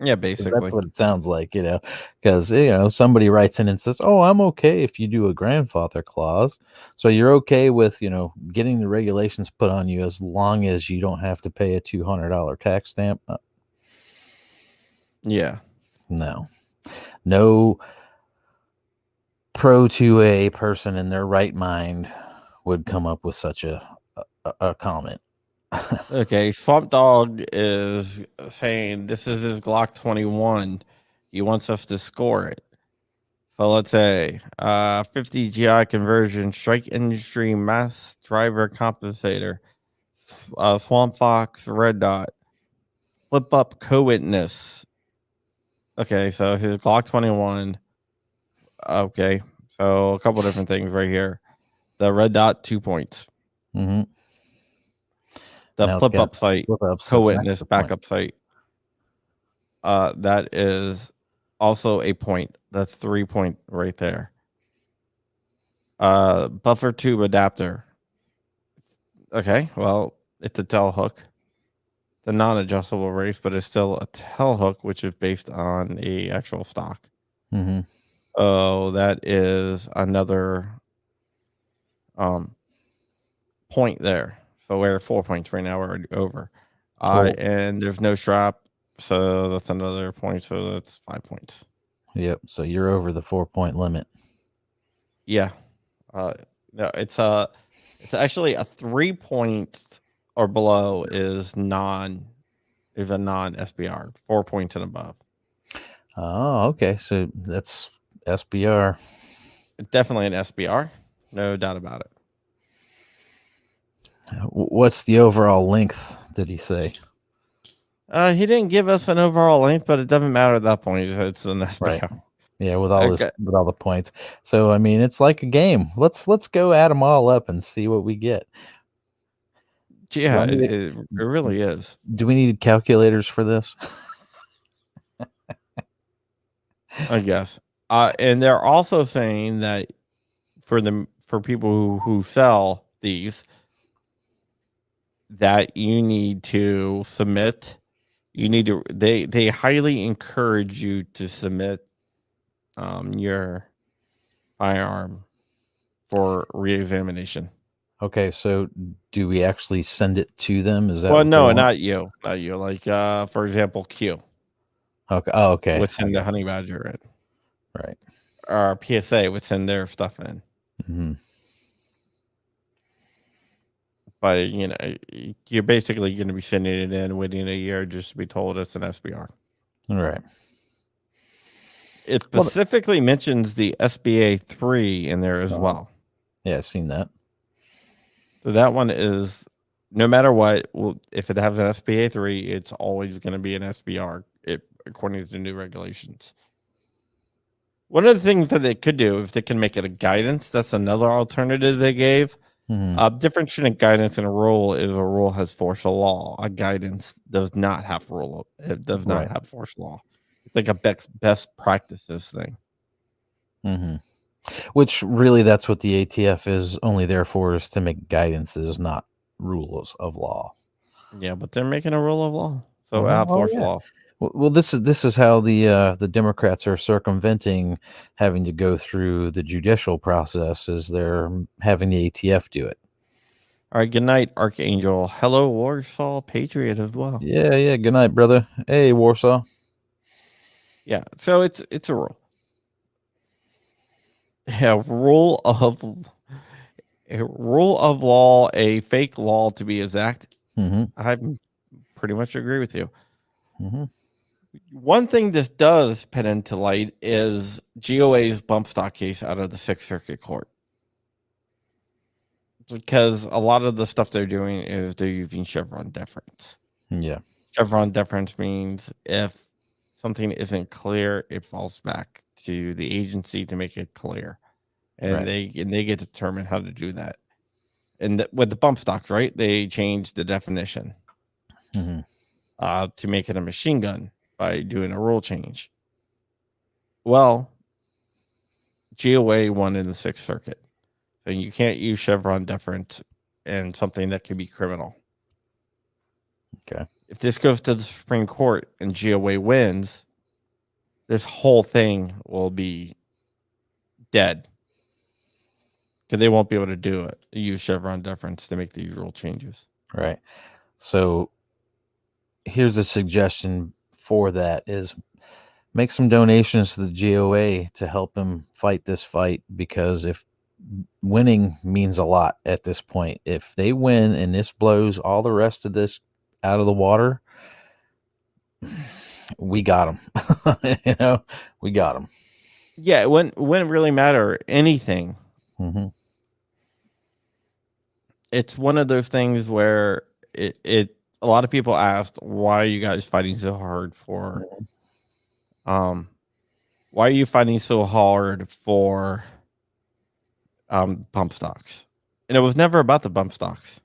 Yeah, basically. That's what it sounds like, because, somebody writes in and says, oh, I'm okay if you do a grandfather clause. So you're okay with, getting the regulations put on you as long as you don't have to pay a $200 tax stamp. Yeah. No pro 2A person in their right mind would come up with such a comment. Okay, Swamp Dog is saying this is his Glock 21. He wants us to score it. So let's say 50 GI conversion, strike industry mass driver compensator, Swamp Fox red dot, flip up co-witness. Okay, so his Glock 21. Okay, so a couple different things right here. The red dot, 2 points. Mm-hmm. The Now it's flip got up sight, flip-ups, that's co-witness extra point. backup sight. That is also a point. That's 3 point right there. Buffer tube adapter. Okay, well, it's a tail hook. The non-adjustable race, but it's still a tail hook, which is based on a actual stock. Mm-hmm. Oh, that is another point there. So we're 4 points right now. We're already over. Cool. And there's no strap, so that's another point. So that's 5 points. Yep. So you're over the 4-point limit. Yeah. No, it's actually a 3 points or below is a non SBR. 4 points and above. Oh, okay. So that's SBR. Definitely an SBR, no doubt about it. What's the overall length? Did he say? He didn't give us an overall length, but it doesn't matter at that point. It's an SBR. Right. Yeah, with all the points. So I mean, it's like a game. Let's go add them all up and see what we get. Yeah, it really is. Do we need calculators for this? I guess. And they're also saying that for people who sell these, that you need to submit. You need to. They highly encourage you to submit your firearm for reexamination. Okay, so do we actually send it to them? Is that well? No, not you. Not you. Like for example, Q. Okay. Oh, okay. Would send the honey badger in. Right. Or PSA would send their stuff in. Mm-hmm. But you're basically going to be sending it in, waiting a year just to be told it's an SBR. All right. It specifically mentions the SBA 3 in there as well. Yeah, I've seen that. So that one is, no matter what, if it has an SBA 3, it's always going to be an SBR, according to the new regulations. One of the things that they could do, if they can make it a guidance, that's another alternative they gave. Mm-hmm. Difference between a guidance and a rule is a rule has force of law. A guidance does not have rule. It does not have force of law. It's like a best practices thing. Mm-hmm. Which really, that's what the ATF is only there for, is to make guidances, not rules of law. Yeah, but they're making a rule of law, so have force of law. Well, this is how the Democrats are circumventing having to go through the judicial process, is they're having the ATF do it. All right, good night, Archangel. Hello, Warsaw Patriot as well. Yeah. Good night, brother. Hey, Warsaw. Yeah, so it's a rule. Yeah, rule of law, a fake law to be exact. Mm-hmm. I pretty much agree with you. Mm-hmm. One thing this does put into light is GOA's bump stock case out of the Sixth Circuit Court. Because a lot of the stuff they're doing is they're using Chevron deference. Yeah. Chevron deference means if something isn't clear, it falls back to the agency to make it clear. And they get to determine how to do that. And with the bump stocks, right, they changed the definition to make it a machine gun by doing a rule change. Well, GOA won in the Sixth Circuit. So you can't use Chevron deference in something that could be criminal. Okay. If this goes to the Supreme Court and GOA wins, this whole thing will be dead. Because they won't be able to use Chevron deference to make these rule changes. Right. So here's a suggestion for that is make some donations to the GOA to help him fight this fight, because if winning means a lot at this point, if they win and this blows all the rest of this out of the water, we got them. We got them. Yeah, it wouldn't really matter anything. Mm-hmm. It's one of those things where it a lot of people asked, why are you guys fighting so hard for, why are you fighting so hard for bump stocks? And it was never about the bump stocks.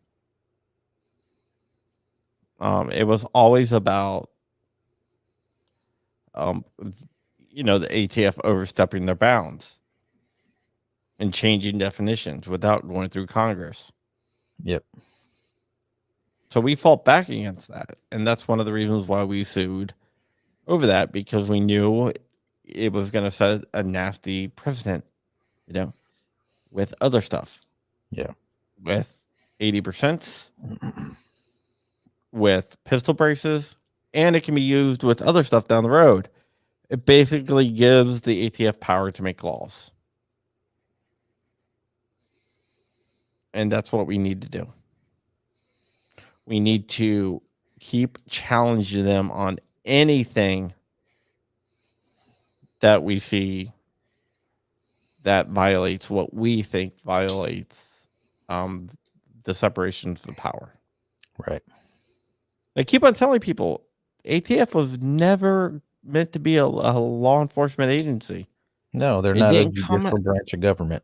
It was always about, the ATF overstepping their bounds and changing definitions without going through Congress. Yep. So we fought back against that. And that's one of the reasons why we sued over that, because we knew it was going to set a nasty precedent, with other stuff. Yeah. With 80%, with pistol braces, and it can be used with other stuff down the road. It basically gives the ATF power to make laws. And that's what we need to do. We need to keep challenging them on anything that we see that violates what we think violates the separation of the power. Right. I keep on telling people, ATF was never meant to be a law enforcement agency. No, they're not a judicial branch of government.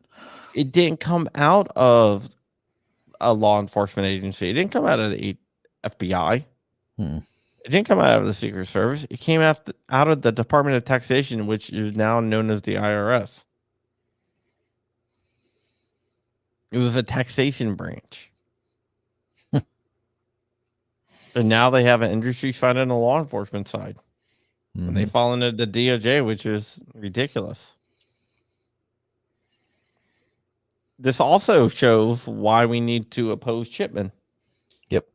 It didn't come out of a law enforcement agency. It didn't come out of the FBI. It didn't come out of the Secret Service. It came out of the Department of Taxation, which is now known as the IRS. It was a taxation branch. And now they have an industry side and a law enforcement side. And they fall into the DOJ, which is ridiculous. This also shows why we need to oppose Chipman. Yep.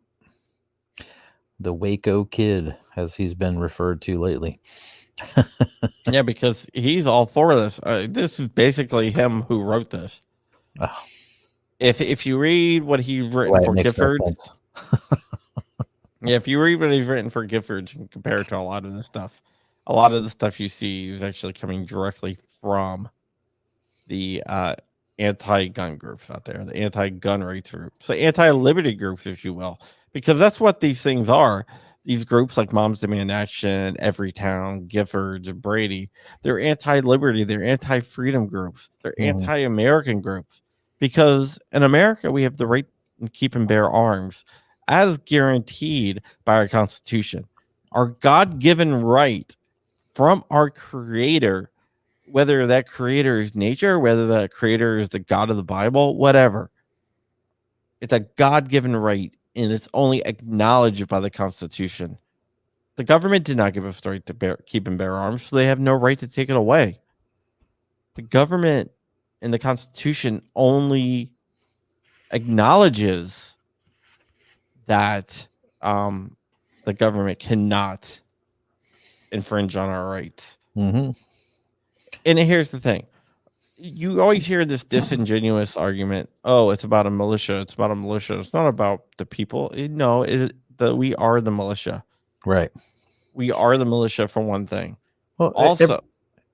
The Waco Kid, as he's been referred to lately. Yeah, because he's all for this. This is basically him who wrote this. Oh. If you read what he's written for Giffords, if you read what he's written for Giffords and compare it to a lot of the stuff you see is actually coming directly from the anti-gun groups out there, the anti-gun rights groups, so anti-liberty groups, if you will, because that's what these things are. These groups like Moms Demand Action, Everytown, Giffords, Brady, they're anti-liberty, they're anti-freedom groups, they're anti-American groups, because in America we have the right to keep and bear arms as guaranteed by our Constitution, our God-given right from our Creator, whether that Creator is nature, whether that Creator is the God of the Bible, whatever. It's a God-given right, and it's only acknowledged by the Constitution. The government did not give us the right to keep and bear arms, so they have no right to take it away. The government and the Constitution only acknowledges that the government cannot infringe on our rights. And here's the thing. You always hear this disingenuous argument. Oh, it's about a militia. It's about a militia. It's not about the people. We are the militia. Right. We are the militia for one thing. Well, also,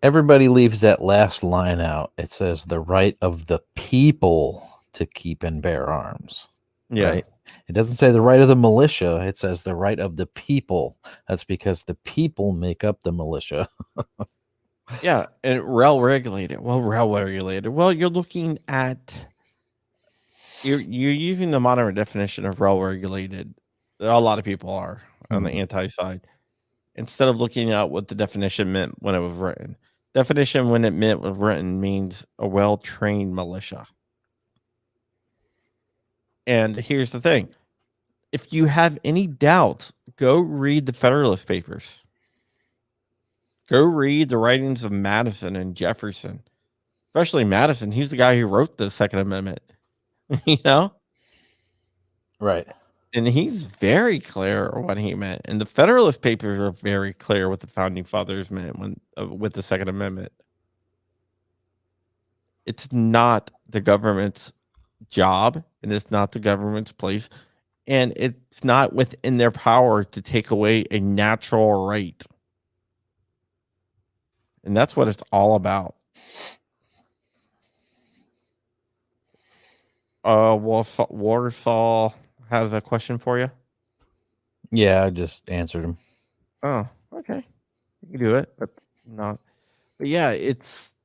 everybody leaves that last line out. It says the right of the people to keep and bear arms. Yeah. Right? It doesn't say the right of the militia. It says the right of the people. That's because the people make up the militia. Yeah, and rail regulated. Well, rail regulated. Well, you're looking at you're using the modern definition of rail regulated. A lot of people are on the anti side, instead of looking at what the definition meant when it was written. Definition when it was written means a well-trained militia. And here's the thing: if you have any doubts, go read the Federalist Papers. Go read the writings of Madison and Jefferson, especially Madison. He's the guy who wrote the Second Amendment, Right. And he's very clear what he meant. And the Federalist Papers are very clear what the Founding Fathers meant with the Second Amendment. It's not the government's job, and it's not the government's place, and it's not within their power to take away a natural right. And that's what it's all about. Warsaw has a question for you. Yeah, I just answered him. Oh, okay. You can do it, but not. But yeah, it's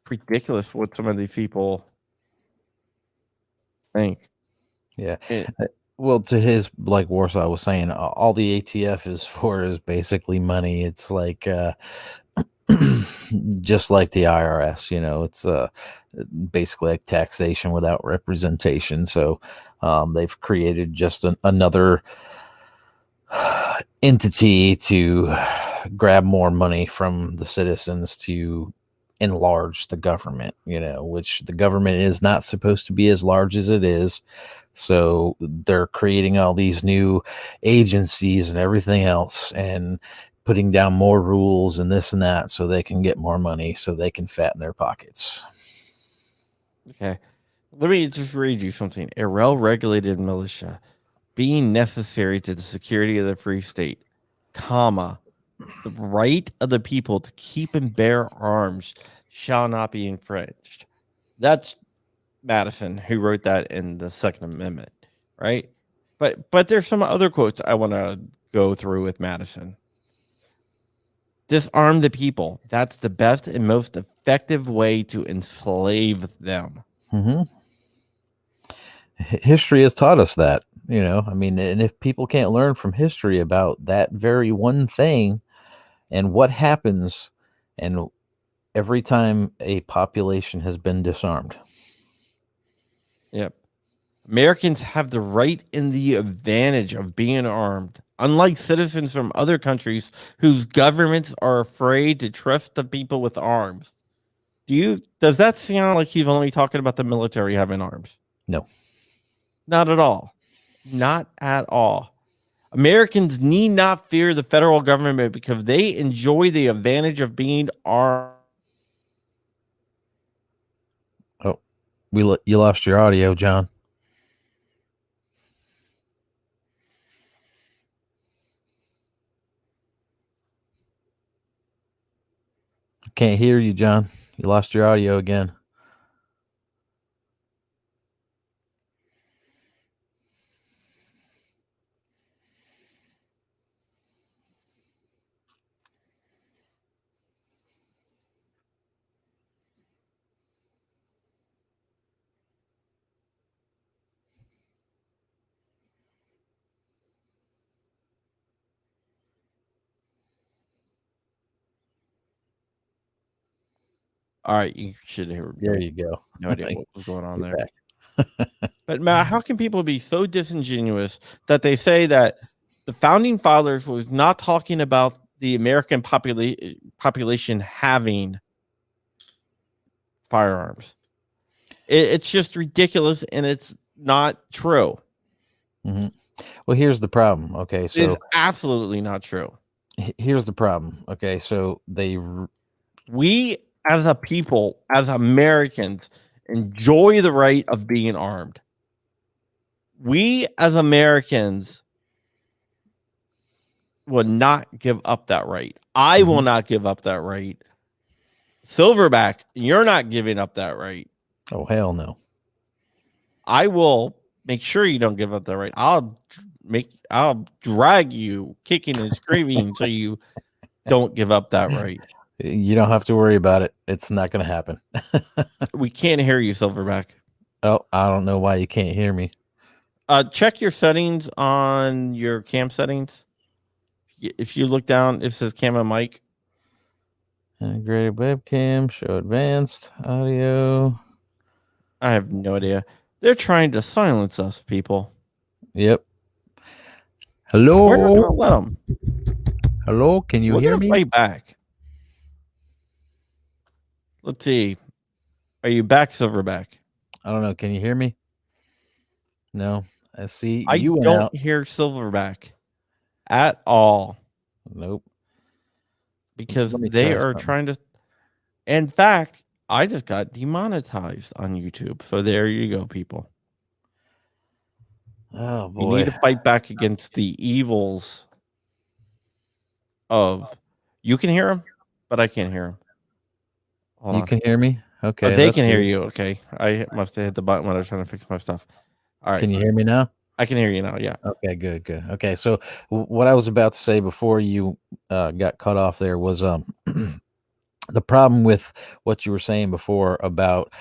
ridiculous what some of these people think. Yeah. It, Well, to his, like Warsaw was saying, all the ATF is for is basically money. It's like just like the IRS, it's basically like taxation without representation. So they've created just another entity to grab more money from the citizens to enlarge the government, which the government is not supposed to be as large as it is. So they're creating all these new agencies and everything else and putting down more rules and this and that so they can get more money so they can fatten their pockets. okay. Let me just read you something. A well-regulated militia being necessary to the security of the free state, comma, the right of the people to keep and bear arms shall not be infringed. That's Madison who wrote that in the Second Amendment, right? But there's some other quotes I want to go through with Madison. Disarm the people. That's the best and most effective way to enslave them. Mm-hmm. History has taught us that, and if people can't learn from history about that very one thing and what happens and every time a population has been disarmed. Yep. Americans have the right and the advantage of being armed, unlike citizens from other countries whose governments are afraid to trust the people with arms. Does that sound like he's only talking about the military having arms? No. Not at all. Not at all. Americans need not fear the federal government because they enjoy the advantage of being armed. Oh, you lost your audio, John. I can't hear you, John. You lost your audio again. All right, you should hear. There you go. No idea what was going on You're there. back. But Matt, how can people be so disingenuous that they say that the founding fathers was not talking about the American population having firearms? It's just ridiculous, and it's not true. Mm-hmm. Well, here's the problem. Okay, so it's absolutely not true. Here's the problem. Okay, so we as a people, as Americans, enjoy the right of being armed. We as Americans will not give up that right. I will not give up that right. Silverback, you're not giving up that right. Oh, hell no. I will make sure you don't give up that right. I'll drag you kicking and screaming so you don't give up that right. You don't have to worry about it. It's not going to happen. We can't hear you, Silverback. Oh, I don't know why you can't hear me. Check your settings on your cam settings. If you look down, it says cam and mic. Integrated webcam, show advanced audio. I have no idea. They're trying to silence us, people. Yep. Hello. We're not gonna let them. Hello, can you hear me? Fight back. Let's see. Are you back, Silverback? I don't know. Can you hear me? No. I see. I don't hear Silverback at all. Nope. Because they are trying to. In fact, I just got demonetized on YouTube. So there you go, people. Oh, boy. You need to fight back against the evils of. You can hear them, but I can't hear them. Hold on. You can hear me? Okay. Oh, they can hear you. Okay. I must have hit the button when I was trying to fix my stuff. All right. Can you hear me now? I can hear you now. Yeah. Okay, good, good. Okay, so what I was about to say before you got cut off there was the problem with what you were saying before about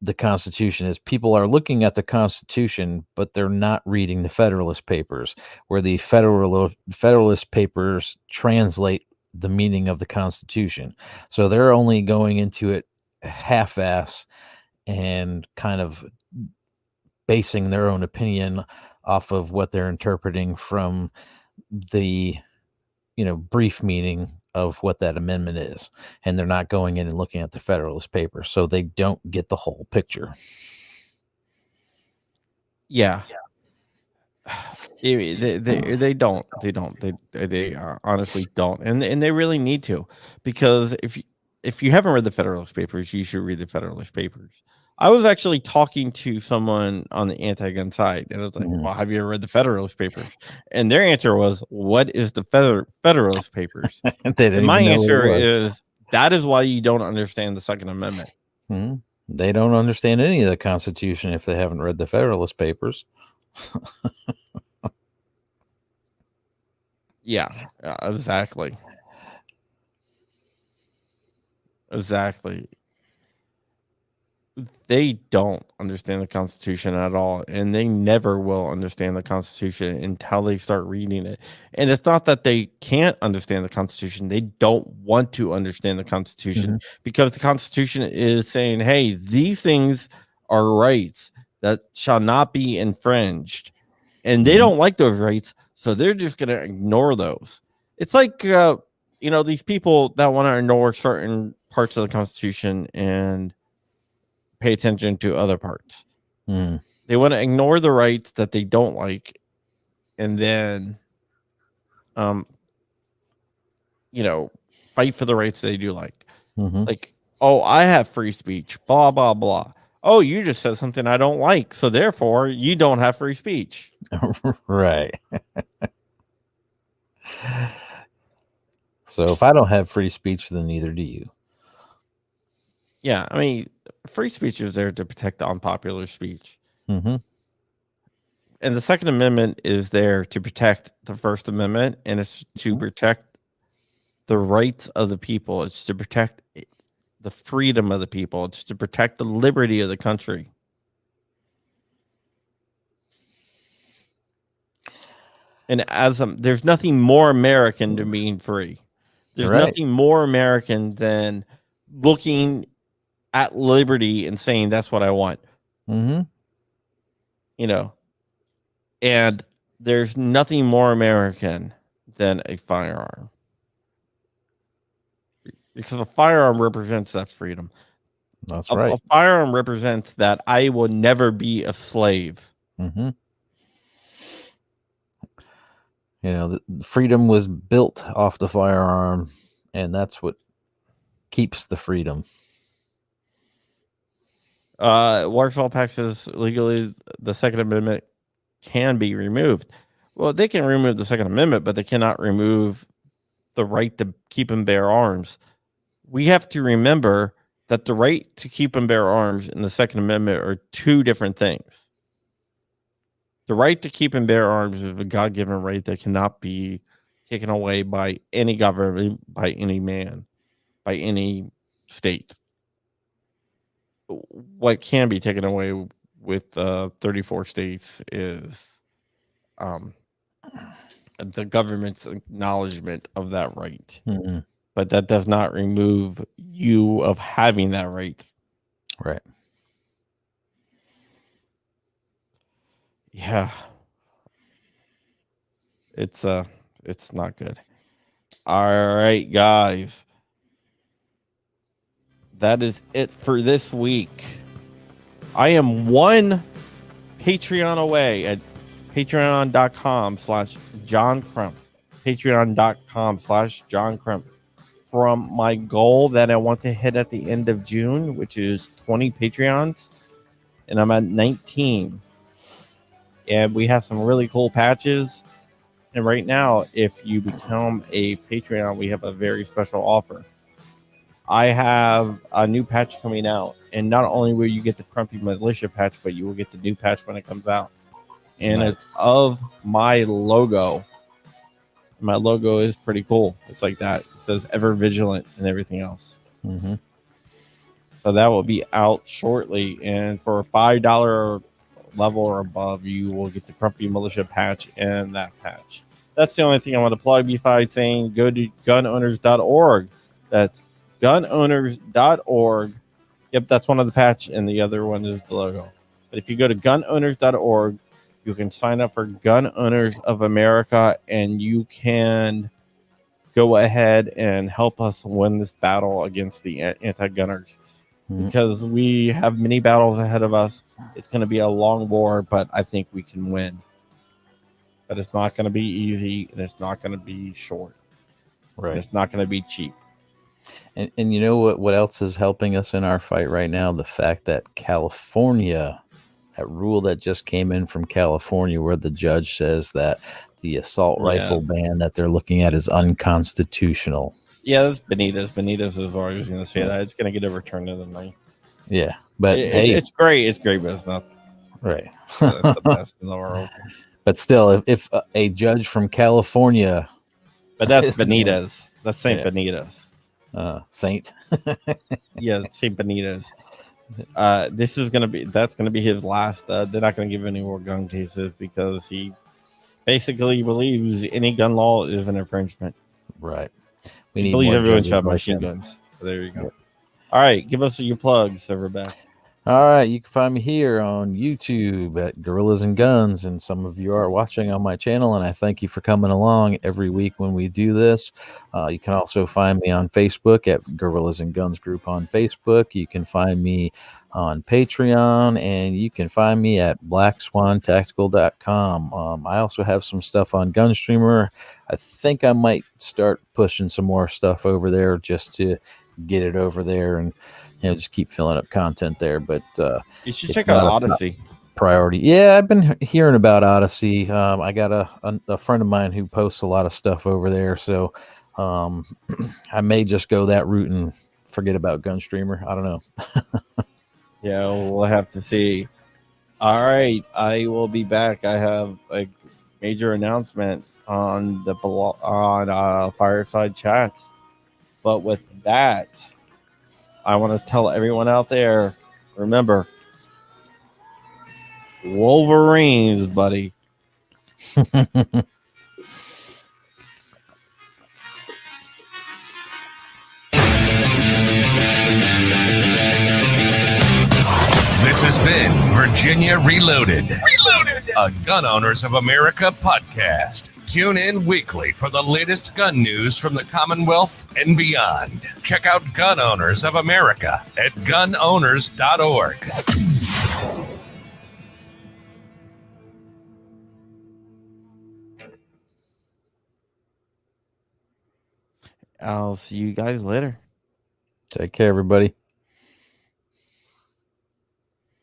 the Constitution is people are looking at the Constitution, but they're not reading the Federalist Papers, where the Federalist Papers translate the meaning of the Constitution. So they're only going into it half-ass and kind of basing their own opinion off of what they're interpreting from the brief meaning of what that amendment is, and they're not going in and looking at the Federalist Papers, so they don't get the whole picture. Yeah. They don't honestly don't, and they really need to, because if you haven't read the Federalist Papers, you should read the Federalist Papers. I was actually talking to someone on the anti-gun side, and I was like, "Well, have you ever read the Federalist Papers?" And their answer was, "What is the Federalist Papers?" And my answer is, that is why you don't understand the Second Amendment. They don't understand any of the Constitution if they haven't read the Federalist Papers. Yeah, exactly. They don't understand the Constitution at all, and they never will understand the Constitution until they start reading it. And it's not that they can't understand the Constitution. They don't want to understand the Constitution because the Constitution is saying, hey, these things are rights that shall not be infringed. And they don't like those rights, so they're just going to ignore those. It's like, these people that want to ignore certain parts of the Constitution and pay attention to other parts. They want to ignore the rights that they don't like, and then, fight for the rights they do like. Like, oh, I have free speech, blah, blah, blah. Oh, you just said something I don't like, so therefore you don't have free speech. Right. So if I don't have free speech, then neither do you. Yeah, I mean, free speech is there to protect the unpopular speech. And the Second Amendment is there to protect the First Amendment, and it's to protect the rights of the people. It's to protect the freedom of the people. It's to protect the liberty of the country. And there's nothing more American than being free. There's nothing more American than looking at liberty and saying, that's what I want. And there's nothing more American than a firearm. Because a firearm represents that freedom. That's right. A firearm represents that I will never be a slave. The freedom was built off the firearm, and that's what keeps the freedom. Warsaw Pact says legally the Second Amendment can be removed. Well, they can remove the Second Amendment, but they cannot remove the right to keep and bear arms. We have to remember that the right to keep and bear arms and the Second Amendment are two different things. The right to keep and bear arms is a God-given right that cannot be taken away by any government, by any man, by any state. What can be taken away with 34 states is the government's acknowledgement of that right. But that does not remove you of having that right. Right. Yeah. It's not good. All right, guys. That is it for this week. I am one Patreon away at patreon.com/John Crump. Patreon.com/John Crump. From my goal that I want to hit at the end of June, which is 20 Patreons. And I'm at 19. And we have some really cool patches. And right now, if you become a Patreon, we have a very special offer. I have a new patch coming out. And not only will you get the Crumpy Militia patch, but you will get the new patch when it comes out. and Nice. it's of my logo. My logo is pretty cool. It's like that. It says ever vigilant and everything else. Mm-hmm. So that will be out shortly. And for a $5 level or above, you will get the Crumpy Militia patch and that patch. That's the only thing I want to plug besides saying go to gunowners.org. That's gunowners.org. Yep, that's one of the patch, and the other one is the logo. But if you go to gunowners.org, you can sign up for Gun Owners of America, and you can go ahead and help us win this battle against the anti-gunners. Because we have many battles ahead of us. It's going to be a long war, but I think we can win. But it's not going to be easy, and it's not going to be short. Right. And it's not going to be cheap. And you know what else is helping us in our fight right now? The fact that California, that rule that just came in from California where the judge says that the assault rifle ban that they're looking at is unconstitutional. Yeah, that's Benitez. Benitez is always going to say that. It's going to get overturned in the night. Yeah, but it's great. It's great, but it's not right. That's the best in the world. But still, if a judge from California, but that's Benitez. That's Saint Benitez. Saint. Yeah, Saint Benitez. This is that's gonna be his last. They're not gonna give any more gun cases because he basically believes any gun law is an infringement. Right. He believes everyone should have machine guns. So there you go. Yep. All right, give us your plugs, Silverback. All right, you can find me here on YouTube at Gorillas and Guns, and some of you are watching on my channel, and I thank you for coming along every week when we do this. You can also find me on Facebook at Gorillas and Guns Group on Facebook. You can find me on Patreon, and you can find me at blackswantactical.com. I also have some stuff on Gunstreamer. I think I might start pushing some more stuff over there just to get it over there and just keep filling up content there. But you should check out Odyssey. Priority. Yeah, I've been hearing about Odyssey. I got a friend of mine who posts a lot of stuff over there, so I may just go that route and forget about Gunstreamer. I don't know. Yeah, we'll have to see. All right, I will be back. I have a major announcement on the Fireside Chats, but with that, I want to tell everyone out there, remember, Wolverines, buddy. This has been Virginia Reloaded, a Gun Owners of America podcast. Tune in weekly for the latest gun news from the Commonwealth and beyond. Check out Gun Owners of America at gunowners.org. I'll see you guys later. Take care, everybody.